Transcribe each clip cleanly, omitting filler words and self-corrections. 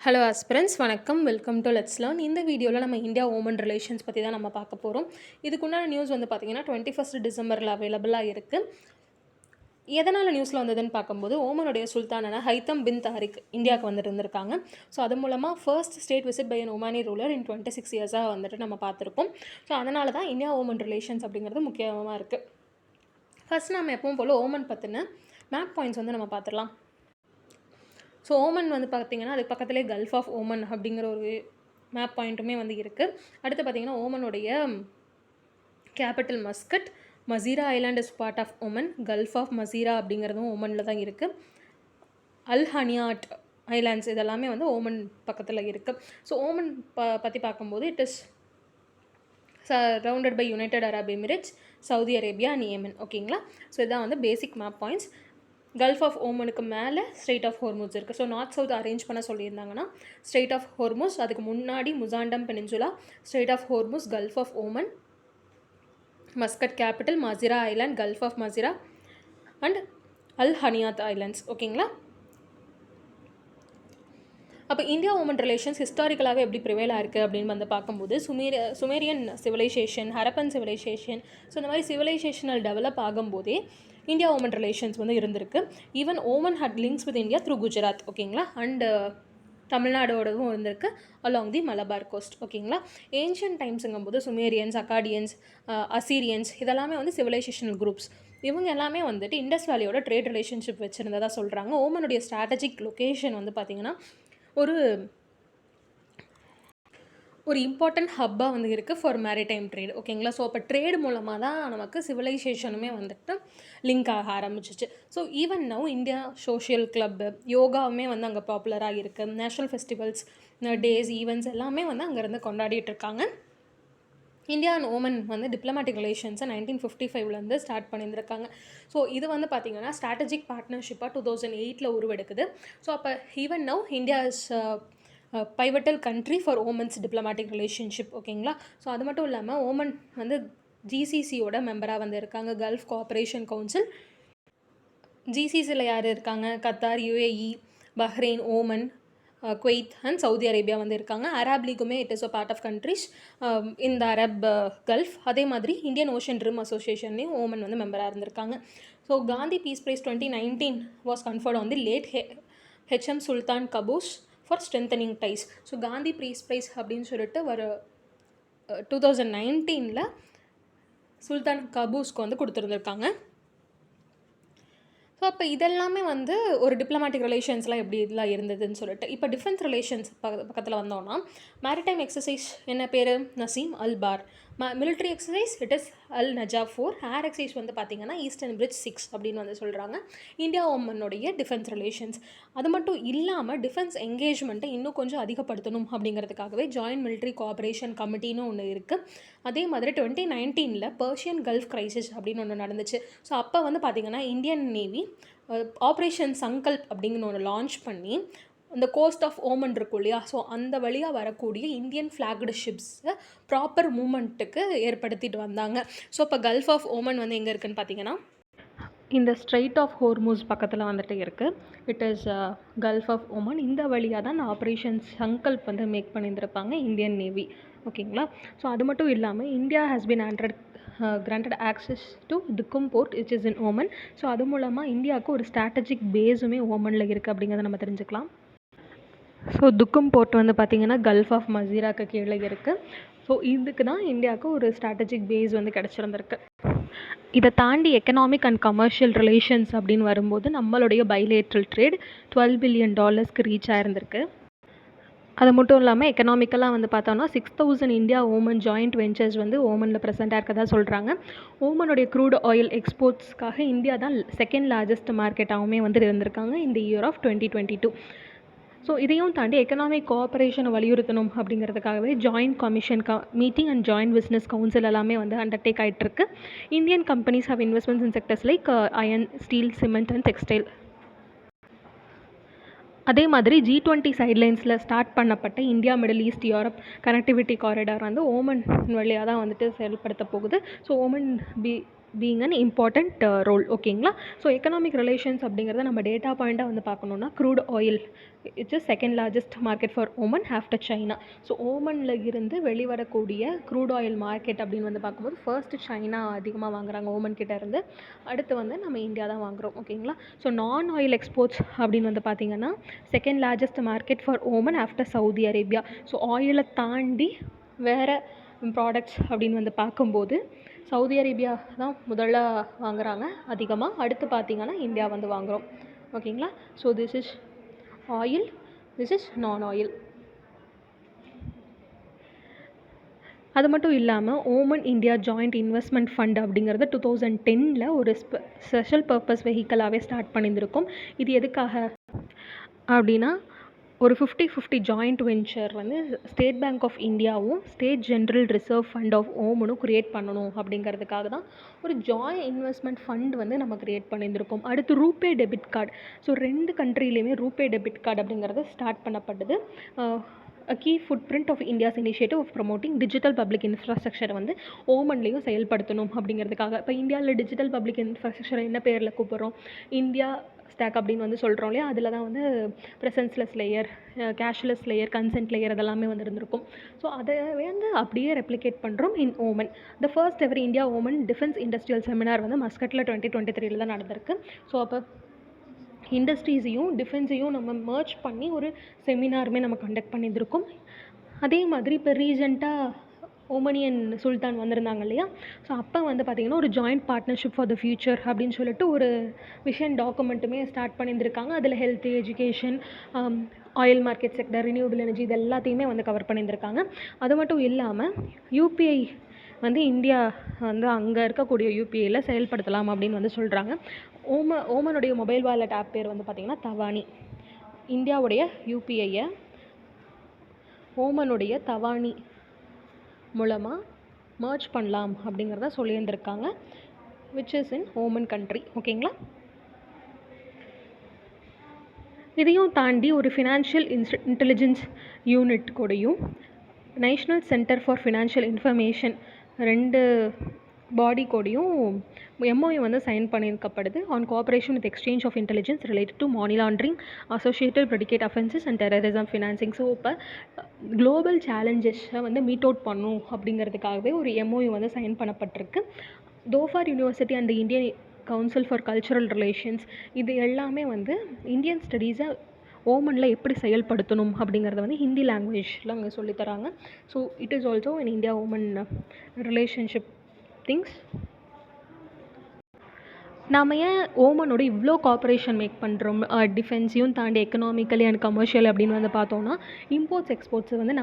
Hello aspirants வணக்கம், welcome to let's learn. இந்த வீடியோவில் நம்ம இந்தியா ஓமன் ரிலேஷன்ஸ் பற்றி தான் நம்ம பார்க்க போகிறோம். இதுக்குண்டான நியூஸ் வந்து பார்த்திங்கன்னா 21 டிசம்பரில் அவைலபிளாக இருக்குது. எதனால் நியூஸில் வந்ததுன்னு பார்க்கும்போது, ஓமனுடைய சுல்தானான ஹைத்தம் பின் தாரிக் இந்தியாவுக்கு வந்துட்டு இருந்திருக்காங்க. ஸோ அது மூலமாக first state visit by an Omani ruler in 26 இயர்ஸாக வந்துட்டு நம்ம பார்த்துருப்போம். ஸோ அதனால தான் இந்தியா ஓமன் ரிலேஷன்ஸ் அப்படிங்கிறது முக்கியமாக இருக்குது. ஃபர்ஸ்ட் நம்ம எப்பவும் போல் ஓமன் பற்றின மேப் பாயிண்ட்ஸ் வந்து நம்ம பார்த்துடலாம். ஸோ ஓமன் வந்து பார்த்திங்கன்னா அதுக்கு பக்கத்துலேயே கல்ஃப் ஆஃப் ஓமன் அப்படிங்கிற ஒரு மேப் பாயிண்ட்டுமே வந்து இருக்குது. அடுத்து பார்த்திங்கன்னா ஓமனுடைய capital Muscat, Masirah island is part of Oman, gulf of Masirah அப்படிங்கிறதும் ஓமனில் தான் இருக்குது. அல் ஹனியாட் ஐலாண்ட்ஸ் இதெல்லாமே வந்து ஓமன் பக்கத்தில் இருக்குது. ஸோ ஓமன் பற்றி பார்க்கும்போது it is surrounded by United Arab Emirates, Saudi Arabia and Yemen. ஓகேங்களா? ஸோ இதுதான் வந்து basic map points. Gulf of ஓமனுக்கு மேலே ஸ்ட்ரெயிட் ஆஃப் ஹோர்முஸ் இருக்குது. ஸோ நார்த் சவுத் அரேஞ்ச் பண்ண சொல்லியிருந்தாங்கன்னா ஸ்ட்ரெயிட் ஆஃப் ஹோர்முஸ், அதுக்கு முன்னாடி Musandam peninsula, strait of Hormuz, gulf of Oman, Muscat capital, Masirah island, gulf of Masirah and Al Hallaniyat islands. ஓகேங்களா? அப்போ India Oman relations ஹிஸ்டாரிக்கலாகவே எப்படி prevail ஆயிருக்கு அப்படின்னு வந்து பார்க்கும்போது Sumerian civilisation, Harappan civilisation, so இந்த மாதிரி சிவிலைசேஷனல் டெவலப் ஆகும்போதே இந்தியா ஓமன் ரிலேஷன்ஸ் வந்து இருந்திருக்கு. Even Oman had links with India through Gujarat. ஓகேங்களா? அண்டு தமிழ்நாடோடவும் இருந்திருக்கு அலாங் தி மலபார் கோஸ்ட். ஓகேங்களா? ஏன்ஷியன் டைம்ஸுங்கும் போது சுமேரியன்ஸ், அக்காடியன்ஸ், அசீரியன்ஸ் இதெல்லாமே வந்து சிவிலைசேஷனல் குரூப்ஸ். இவங்க எல்லாமே வந்துட்டு இண்டஸ் வேலியோட ட்ரேட் ரிலேஷன்ஷிப் வச்சுருந்ததாக சொல்கிறாங்க. ஓமனுடைய ஸ்ட்ராட்டஜிக் லொக்கேஷன் வந்து பார்த்திங்கன்னா ஒரு இம்பார்ட்டன்ட் ஹப்பாக வந்து இருக்குது ஃபார் மேரிடைம் ட்ரேட். ஓகேங்களா? ஸோ அப்போ ட்ரேட் மூலமாக தான் நமக்கு சிவிலைசேஷனுமே வந்துட்டு லிங்க் ஆக ஆரம்பிச்சிச்சு. So even now India social club, யோகாவுமே வந்து அங்கே பாப்புலராக இருக்குது. நேஷ்னல் ஃபெஸ்டிவல்ஸ், டேஸ், ஈவெண்ட்ஸ் எல்லாமே வந்து அங்கேருந்து கொண்டாடிட்டு இருக்காங்க. இந்தியா அண்ட் ஓமன் வந்து டிப்ளமேட்டிக் ரிலேஷன்ஸை 1955 ஸ்டார்ட் பண்ணியிருந்திருக்காங்க. ஸோ இது வந்து பார்த்திங்கன்னா ஸ்ட்ராட்டஜிக் பார்ட்னர்ஷிப்பாக 2008 உருவெடுக்குது. ஸோ அப்போ even now India is pivotal country for Oman's diplomatic relationship. ஓகேங்களா? ஸோ அது மட்டும் இல்லாமல் ஓமன் வந்து ஜிசிசியோட மெம்பராக வந்து இருக்காங்க, கல்ஃப் கோஆப்ரேஷன் கவுன்சில். ஜிசிசியில் யார் இருக்காங்க? Qatar, UAE, Bahrain, Oman, Kuwait and Saudi Arabia வந்து இருக்காங்க. அரப் லீக்குமே it is a part of countries இந்த அரப் கல்ஃப். அதே மாதிரி இந்தியன் ஓஷன் ரிம் அசோசியேஷன்லேயும் ஓமன் வந்து மெம்பராக இருந்திருக்காங்க. So Gandhi peace prize 2019 was conferred on the late HM Sultan Qaboos for strengthening ties. So Gandhi peace prize அப்படின்னு சொல்லிட்டு வர 2019 சுல்தான் கபூஸ்க்கு வந்து கொடுத்துருந்துருக்காங்க. ஸோ அப்போ இதெல்லாமே வந்து ஒரு டிப்ளமேட்டிக் ரிலேஷன்ஸ்லாம் எப்படி இதெல்லாம் இருந்ததுன்னு சொல்லிட்டு இப்போ டிஃபென்ஸ் ரிலேஷன்ஸ் பக்கத்தில் வந்தோம்னா மேரிடைம் எக்ஸசைஸ் என்ன பேர்? Naseem Al Bahr. Military exercise it is Al Najah 4. Air exercise வந்து பார்த்திங்கன்னா ஈஸ்டர்ன் பிரிட்ஜ் 6 அப்படின்னு வந்து சொல்கிறாங்க. இந்தியா ஓமனுடைய டிஃபென்ஸ் ரிலேஷன்ஸ். அது மட்டும் இல்லாமல் டிஃபென்ஸ் என்கேஜ்மெண்ட்டை இன்னும் கொஞ்சம் அதிகப்படுத்தணும் அப்படிங்கிறதுக்காகவே ஜாயின்ட் மிலிட்ரி கோஆப்ரேஷன் கமிட்டின்னு ஒன்று இருக்குது. அதே மாதிரி 2019 பர்ஷியன் கல்ஃப் கிரைசிஸ் அப்படின்னு ஒன்று நடந்துச்சு. ஸோ அப்போ வந்து பார்த்திங்கன்னா இந்தியன் நேவி ஆப்ரேஷன் சங்கல்ப் அப்படிங்கிற ஒன்று லான்ச் பண்ணி இந்த கோஸ்ட் ஆஃப் ஓமன் இருக்கும் இல்லையா, ஸோ அந்த வழியாக வரக்கூடிய இந்தியன் ஃப்ளாக்டு ஷிப்ஸை ப்ராப்பர் மூமெண்ட்டுக்கு ஏற்படுத்திட்டு வந்தாங்க. ஸோ இப்போ கல்ஃப் ஆஃப் ஓமன் வந்து எங்கே இருக்குதுன்னு பார்த்தீங்கன்னா இந்த ஸ்ட்ரெயிட் ஆஃப் ஹோர்முஸ் பக்கத்தில் வந்துட்டு இருக்குது. It is gulf of Oman. இந்த வழியாக தான் அந்த ஆப்ரேஷன் சங்கல்ப் வந்து மேக் பண்ணியிருந்திருப்பாங்க இந்தியன் நேவி. ஓகேங்களா? ஸோ அது மட்டும் இல்லாமல் India has been granted access to Dukum Port which is in Oman. So அது மூலமாக இந்தியாவுக்கு ஒரு ஸ்ட்ராட்டஜிக் பேஸுமே ஓமனில் இருக்குது அப்படிங்கிறத நம்ம தெரிஞ்சுக்கலாம். ஸோ துக்கும் போர்ட் வந்து பார்த்திங்கன்னா கல்ஃப் ஆஃப் மசீராக்கு கீழே இருக்குது. ஸோ இதுக்கு தான் இந்தியாவுக்கு ஒரு ஸ்ட்ராட்டஜிக் பேஸ் வந்து கிடச்சிருந்துருக்கு. இதை தாண்டி எக்கனாமிக் அண்ட் கமர்ஷியல் ரிலேஷன்ஸ் அப்படின்னு வரும்போது நம்மளுடைய பைலேட்ரல் ட்ரேட் $12 பில்லியன் ரீச் ஆயிருந்திருக்கு. அது மட்டும் இல்லாமல் எக்கனாமிக்கலாக வந்து பார்த்தோம்னா 6000 இந்தியா ஓமன் ஜாயிண்ட் வெஞ்சர்ஸ் வந்து ஓமனில் ப்ரெசென்ட்டாக இருக்கதா சொல்கிறாங்க. ஓமனுடைய க்ரூட் ஆயில் எக்ஸ்போர்ட்ஸ்க்காக இந்தியா தான் செகண்ட் லார்ஜஸ்ட் மார்க்கெட்டாகவுமே வந்து இருந்திருக்காங்க இந்த இயர் ஆஃப் 2022. ஸோ இதையும் தாண்டி எக்கனாமிக் கோஆப்ரேஷனை வலியுறுத்தணும் அப்படிங்கிறதுக்காகவே joint commission meeting and joint business council எல்லாமே வந்து அண்டர்டேக் ஆகிட்டுருக்கு. Indian companies have investments in sectors like iron, steel, cement and textile. அதே மாதிரி G20 சைட்லைன்ஸில் ஸ்டார்ட் பண்ணப்பட்ட India Middle East Europe connectivity corridor வந்து ஓமன் வழியாக தான் வந்துட்டு செயல்படுத்த போகுது. So Oman being an important role. ஓகேங்களா? ஸோ எக்கனாமிக் ரிலேஷன்ஸ் அப்படிங்கிறத நம்ம டேட்டா பாயிண்ட்டாக வந்து பார்க்கணுன்னா, crude oil it's second largest market for Oman after China. So ஓமனில் இருந்து வெளிவரக்கூடிய க்ரூட் ஆயில் மார்க்கெட் அப்படின்னு வந்து பார்க்கும்போது ஃபர்ஸ்ட் சைனா அதிகமாக வாங்குறாங்க ஓமன் கிட்ட இருந்து. அடுத்து வந்து நம்ம இந்தியா தான் வாங்குகிறோம். ஓகேங்களா? ஸோ நான் ஆயில் எக்ஸ்போர்ட்ஸ் அப்படின்னு வந்து பார்த்திங்கன்னா second largest market for Oman after Saudi Arabia. So ஆயிலை தாண்டி வேறு ப்ராடக்ட்ஸ் அப்படின்னு வந்து பார்க்கும்போது சவுதி அரேபியா தான் முதல்ல வாங்குகிறாங்க அதிகமாக. அடுத்து பார்த்திங்கன்னா இந்தியா வந்து வாங்குகிறோம். ஓகேங்களா? So this is oil, this is non oil. அது மட்டும் இல்லாமல் Oman India joint investment fund அப்படிங்கிறது 2010 ஒரு ஸ்பெஷல் பர்பஸ் வெஹிக்கலாகவே ஸ்டார்ட் பண்ணியிருந்திருக்கும். இது எதுக்காக அப்படின்னா ஒரு 50-50 ஜாயிண்ட் வெஞ்சர் வந்து ஸ்டேட் பேங்க் ஆஃப் இந்தியாவும் state general reserve fund of ஓமனும் க்ரியேட் பண்ணணும் அப்படிங்கிறதுக்காக தான் ஒரு ஜாயிண்ட் இன்வெஸ்ட்மெண்ட் ஃபண்ட் வந்து நம்ம க்ரியேட் பண்ணியிருந்திருக்கோம். அடுத்து ரூபே டெபிட் கார்டு. ஸோ 2 கண்ட்ரிலையுமே ரூபே டெபிட் கார்டு அப்படிங்கிறது ஸ்டார்ட் பண்ணப்பட்டது. a key footprint of India's initiative of promoting digital public infrastructure வந்து ஓமன்லேயும் செயல்படுத்தணும் அப்படிங்கிறதுக்காக. இப்போ இந்தியாவில் டிஜிட்டல் பப்ளிக் இன்ஃப்ராஸ்ட்ரக்சர் என்ன பேரில் கூப்பிட்றோம்? இந்தியா ஸ்டாக் அப்படின்னு வந்து சொல்கிறோம் இல்லையா? அதில் தான் வந்து presenceless layer, cashless layer, consent layer அதெல்லாமே வந்து இருந்திருக்கும். ஸோ அதை வந்து அப்படியே ரெப்ளிகேட் பண்ணுறோம் in Oman. The first ever India Oman defence industrial seminar வந்து மஸ்கட்டில் 2023 தான் நடந்திருக்கு. ஸோ அப்போ இண்டஸ்ட்ரீஸையும் டிஃபென்ஸையும் நம்ம மர்ஜ் பண்ணி ஒரு செமினாருமே நம்ம கண்டக்ட் பண்ணியிருந்திருக்கோம். அதே மாதிரி இப்போ ரீசெண்டாக ஓமனியன் சுல்தான் வந்திருந்தாங்க இல்லையா? ஸோ அப்போ வந்து பார்த்திங்கன்னா ஒரு joint partnership for the future அப்படின்னு சொல்லிட்டு ஒரு விஷன் டாக்குமெண்ட்டுமே ஸ்டார்ட் பண்ணியிருந்திருக்காங்க. அதில் health, education, oil market sector, renewable energy இது எல்லாத்தையுமே வந்து கவர் பண்ணியிருந்திருக்காங்க. அது மட்டும் இல்லாமல் யூபிஐ வந்து இந்தியா வந்து அங்கே இருக்கக்கூடிய யூபிஐயில் செயல்படுத்தலாம் அப்படின்னு வந்து சொல்கிறாங்க. ஓமனுடைய மொபைல் வாலெட் ஆப் பேர் வந்து பார்த்திங்கன்னா தவானி. இந்தியாவுடைய யூபிஐயை ஓமனுடைய தவானி மூலமாக மர்ஜ் பண்ணலாம் அப்படிங்கிறத சொல்லியிருந்திருக்காங்க, which is in Oman country. ஓகேங்களா? இதையும் தாண்டி ஒரு ஃபினான்ஷியல் இன்டெலிஜென்ஸ் யூனிட் கூடயும் national centre for financial information 2 body கூடயும் எம்ஓயு வந்து சைன் பண்ணியிருக்கப்படுது on cooperation with exchange of intelligence related to money laundering, associated predicate offences and terrorism financing. So இப்போ global சேலஞ்சஸை வந்து மீட் அவுட் பண்ணும் அப்படிங்கிறதுக்காகவே ஒரு MoU வந்து சைன் பண்ணப்பட்டிருக்கு. Dhofar university and Indian council for cultural relations இது எல்லாமே வந்து இந்தியன் ஸ்டடீஸை ஓமனில் எப்படி செயல்படுத்தணும் அப்படிங்கிறத வந்து ஹிந்தி லாங்குவேஜில் அங்கே சொல்லித்தராங்க. So it is also in India Oman relationship things. நாம் ஏன் ஓமனோட இவ்வளோ கோஆப்ரேஷன் மேக் பண்ணுறோம்? டிஃபென்ஸையும் தாண்டி எக்கனாமிக்கலி அண்ட் கமர்ஷியல் அப்படின்னு வந்து பார்த்தோன்னா இம்போர்ட்ஸ் எக்ஸ்போர்ட்ஸ் வந்து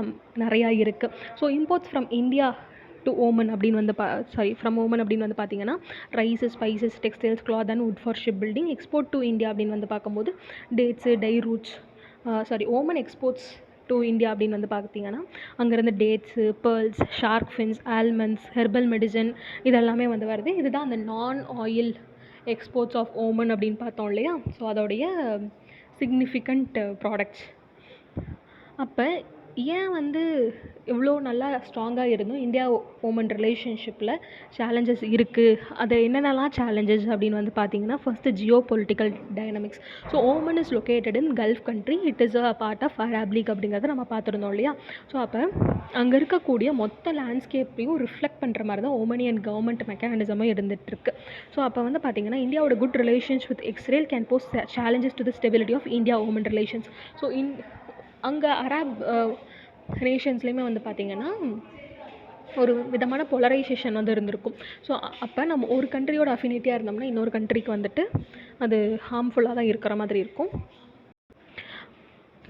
நிறையா இருக்குது. So imports from India to Oman அப்படின்னு வந்து ஃப்ரம் ஓமன் அப்படின்னு வந்து பார்த்திங்கன்னா rices, spices, textiles, cloth and wood for ship building. Export to India அப்படின்னு வந்து பார்க்கும்போது dates, dye roots, Oman exports to India அப்படின்னு வந்து பார்த்திங்கன்னா அங்கேருந்து dates, pearls, shark fins, almonds, herbal medicine இதெல்லாமே வந்து வருது. இதுதான் அந்த நான் ஆயில் எக்ஸ்போர்ட்ஸ் ஆஃப் ஓமன் அப்படின்னு பார்த்தோம் இல்லையா? ஸோ அதோடைய சிக்னிஃபிகண்ட் ப்ராடக்ட்ஸ். அப்போ ஏன் வந்து இவ்வளோ நல்லா ஸ்ட்ராங்காக இருந்தும் இந்தியா ஓமன் ரிலேஷன்ஷிப்பில் சேலஞ்சஸ் இருக்குது? அது என்னென்னலாம் சேலஞ்சஸ் அப்படின்னு வந்து பார்த்திங்கன்னா first geopolitical dynamics. So Oman is located in gulf country, it is a part of Arab League அப்படிங்கிறத நம்ம பார்த்துருந்தோம் இல்லையா? ஸோ அப்போ அங்கே இருக்கக்கூடிய மொத்த லேண்ட்ஸ்கேப்பையும் ரிஃப்ளெக்ட் பண்ணுற மாதிரி தான் ஓமனியன் கவர்மெண்ட் மெக்கானிசமாக இருந்துகிட்ருக்கு. ஸோ அப்போ வந்து பார்த்திங்கன்னா இந்தியாவோட good relations with Israel can pose challenges to the stability of India Oman relations. So அங்கே அரப் நேஷன்ஸ்லேயுமே வந்து பார்த்திங்கன்னா ஒரு விதமான போலரைசேஷன் வந்து இருந்திருக்கும். ஸோ அப்போ நம்ம ஒரு கண்ட்ரியோட அஃபினிட்டியாக இருந்தோம்னா இன்னொரு கண்ட்ரிக்கு வந்துட்டு அது ஹார்ம்ஃபுல்லாக தான் இருக்கிற மாதிரி இருக்கும்.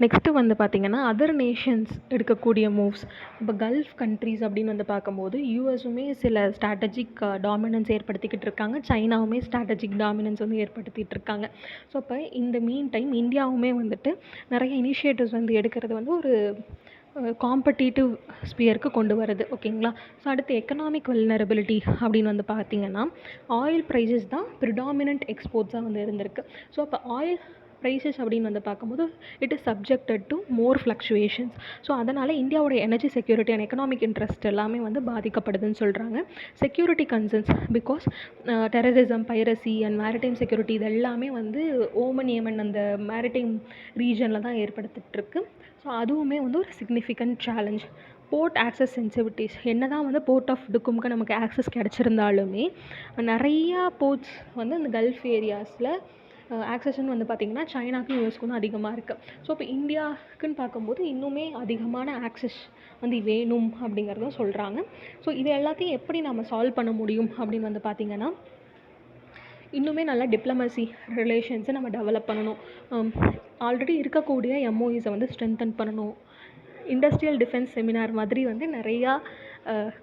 நெக்ஸ்ட்டு வந்து பார்த்திங்கன்னா அதர் நேஷன்ஸ் எடுக்கக்கூடிய மூவ்ஸ். இப்போ கல்ஃப் கண்ட்ரீஸ் அப்படின்னு வந்து பார்க்கும்போது யூஎஸுமே சில ஸ்ட்ராட்டஜிக் டாமினன்ஸ் ஏற்படுத்திக்கிட்டு இருக்காங்க, சைனாவுமே ஸ்ட்ராட்டஜிக் டாமினன்ஸ் வந்து ஏற்படுத்திகிட்டு இருக்காங்க. ஸோ அப்போ இந்த மீன் டைம் இந்தியாவுமே வந்துட்டு நிறைய இனிஷியேட்டிவ்ஸ் வந்து எடுக்கிறது வந்து ஒரு காம்படிட்டிவ் ஸ்பியருக்கு கொண்டு வருது. ஓகேங்களா? ஸோ அடுத்து எக்கனாமிக் வெல்னரபிலிட்டி அப்படின்னு வந்து பார்த்திங்கன்னா ஆயில் ப்ரைஸஸ் தான் ப்ரிடாமினன்ட் எக்ஸ்போர்ட்ஸாக வந்து இருந்திருக்கு. ஸோ அப்போ ஆயில் ப்ரைஸஸ் அப்படின்னு வந்து பார்க்கும்போது it is subjected to more fluctuations. So அதனால் இந்தியாவோட energy security and economic interest எல்லாமே வந்து பாதிக்கப்படுதுன்னு சொல்கிறாங்க. Security concerns because terrorism, piracy and maritime security இது எல்லாமே வந்து ஓமன், ஏமன் அந்த மேரிடைம் ரீஜனில் தான் ஏற்படுத்திகிட்ருக்கு. ஸோ அதுவுமே வந்து ஒரு சிக்னிஃபிகண்ட் சேலஞ்ச். போர்ட் ஆக்சஸ் சென்சிவிட்டிஸ் என்ன தான் வந்து போர்ட் ஆஃப் டுக்கும்க்கு நமக்கு ஆக்சஸ் கிடச்சிருந்தாலுமே நிறையா போர்ட்ஸ் வந்து இந்த கல்ஃப் ஏரியாஸில் ஆக்சஸ்ன்னு வந்து பார்த்திங்கன்னா சைனாக்கும் யூஎஸ்க்கும் தான் அதிகமாக இருக்குது. ஸோ இப்போ இந்தியாவுக்குன்னு பார்க்கும்போது இன்னுமே அதிகமான ஆக்சஸ் வந்து வேணும் அப்படிங்கிறதும் சொல்கிறாங்க. ஸோ இது எல்லாத்தையும் எப்படி நம்ம சால்வ் பண்ண முடியும் அப்படின்னு வந்து பார்த்திங்கன்னா இன்னுமே நல்லா டிப்ளமசி ரிலேஷன்ஸை நம்ம டெவலப் பண்ணணும். ஆல்ரெடி இருக்கக்கூடிய எம்ஓஇஸை வந்து ஸ்ட்ரென்தன் பண்ணணும். இண்டஸ்ட்ரியல் டிஃபென்ஸ் செமினார் மாதிரி வந்து நிறையா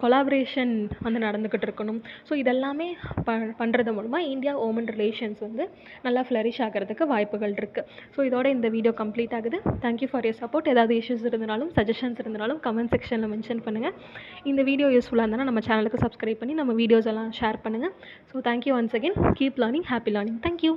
கொலாபரேஷன் வந்து நடந்துக்கிட்டு இருக்கணும். ஸோ இதெல்லாமே பண்ணுறது மூலமாக இந்தியா ஓமன் ரிலேஷன்ஸ் வந்து நல்லா ஃப்ளரிஷ் ஆகிறதுக்கு வாய்ப்புகள் இருக்குது. ஸோ இதோட இந்த வீடியோ கம்ப்ளீட் ஆகுது. Thank you for your support. ஏதாவது இஷ்யூஸ் இருந்தாலும் சஜஷன்ஸ் இருந்தாலும் கமெண்ட் செக்ஷனில் மென்ஷன் பண்ணுங்கள். இந்த வீடியோ யூஸ்ஃபுல்லாக இருந்தால் நம்ம சேனலுக்கு சப்ஸ்கிரைப் பண்ணி நம்ம வீடியோஸ் எல்லாம் ஷேர் பண்ணுங்கள். So thank you once again. Keep learning, happy learning. Thank you.